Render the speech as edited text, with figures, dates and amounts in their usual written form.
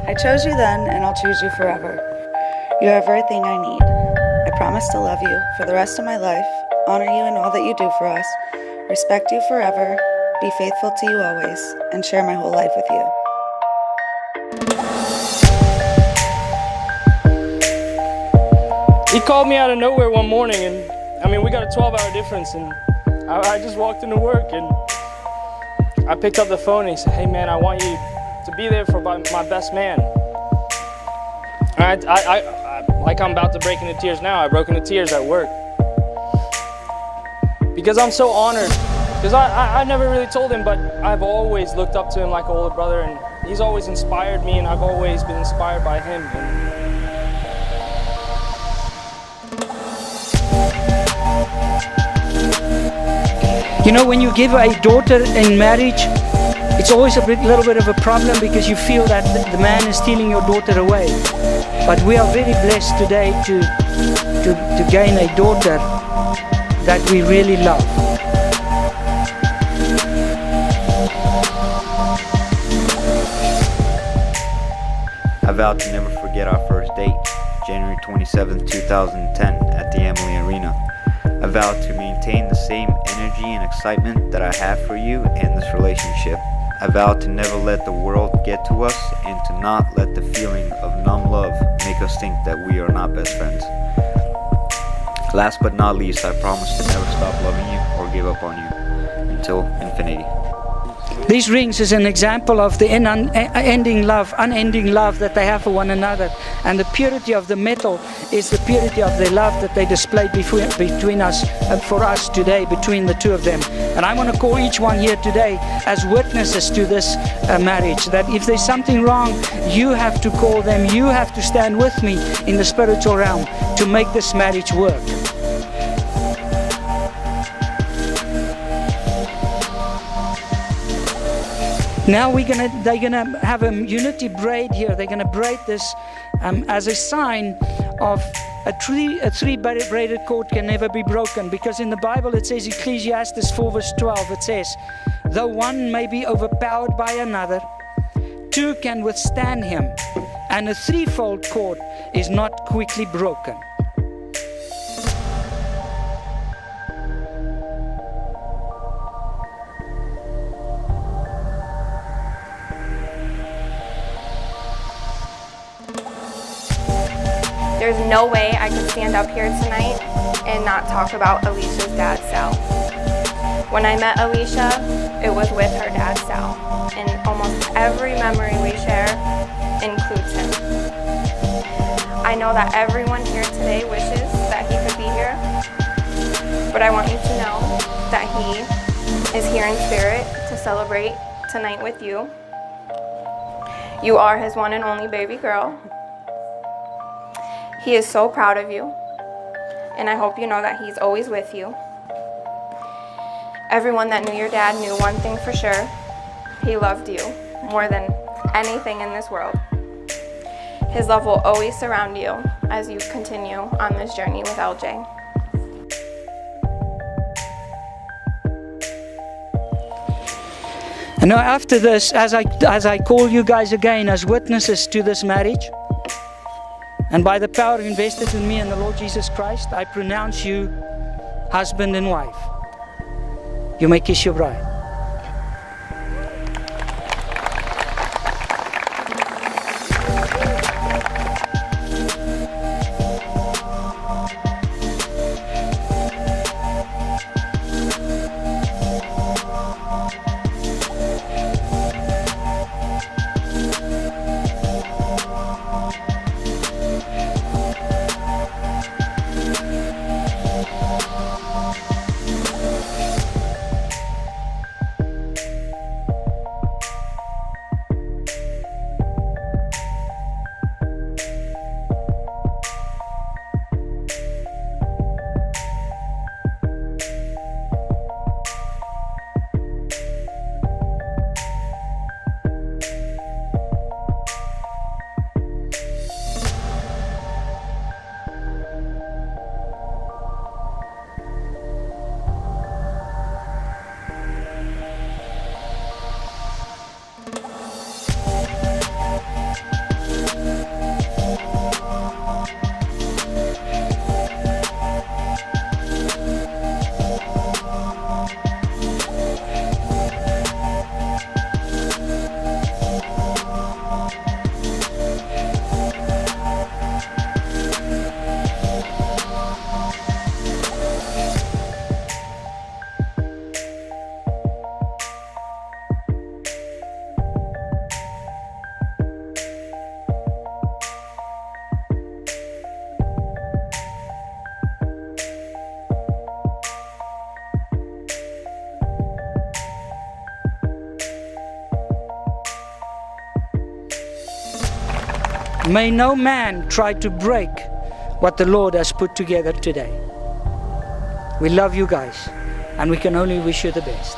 I chose you then, and I'll choose you forever. You are everything I need. I promise to love you for the rest of my life, honor you in all that you do for us, respect you forever, be faithful to you always, and share my whole life with you. He called me out of nowhere one morning, and we got a 12-hour difference, and I just walked into work, and I picked up the phone, and he said, "Hey man, I want you to be there for my best man." And like I'm about to break into tears now, I broke into tears at work. Because I'm so honored, because I never really told him, but I've always looked up to him like an older brother, and he's always inspired me, and I've always been inspired by him. You know, when you give a daughter in marriage, it's always a little bit of a problem because you feel that the man is stealing your daughter away. But we are very blessed today to gain a daughter that we really love. I vowed to never forget our first date, January 27, 2010, at the Emily Arena. I vowed to maintain the same energy and excitement that I have for you and this relationship. I vowed to never let the world get to us and to not let the feeling of numb love make us think that we are not best friends. Last but not least, I promise to never stop loving you or give up on you until infinity. These rings is an example of the unending love that they have for one another. And the purity of the metal is the purity of the love that they display between us, for us today, between the two of them. And I want to call each one here today as witnesses to this marriage, that if there's something wrong, you have to call them, you have to stand with me in the spiritual realm to make this marriage work. Now they're gonna have a unity braid here. They're gonna braid this as a sign of a three braided cord can never be broken, because in the Bible it says, Ecclesiastes 4 verse 12, it says, though one may be overpowered by another, two can withstand him, and a threefold cord is not quickly broken. There's no way I could stand up here tonight and not talk about Alicia's dad, Sal. When I met Alicia, it was with her dad, Sal, and almost every memory we share includes him. I know that everyone here today wishes that he could be here, but I want you to know that he is here in spirit to celebrate tonight with you. You are his one and only baby girl. He is so proud of you, and I hope you know that he's always with you. Everyone that knew your dad knew one thing for sure: he loved you more than anything in this world. His love will always surround you as you continue on this journey with LJ. And now after this, as I call you guys again as witnesses to this marriage, and by the power invested in me and the Lord Jesus Christ, I pronounce you husband and wife. You may kiss your bride. May no man try to break what the Lord has put together today. We love you guys, and we can only wish you the best.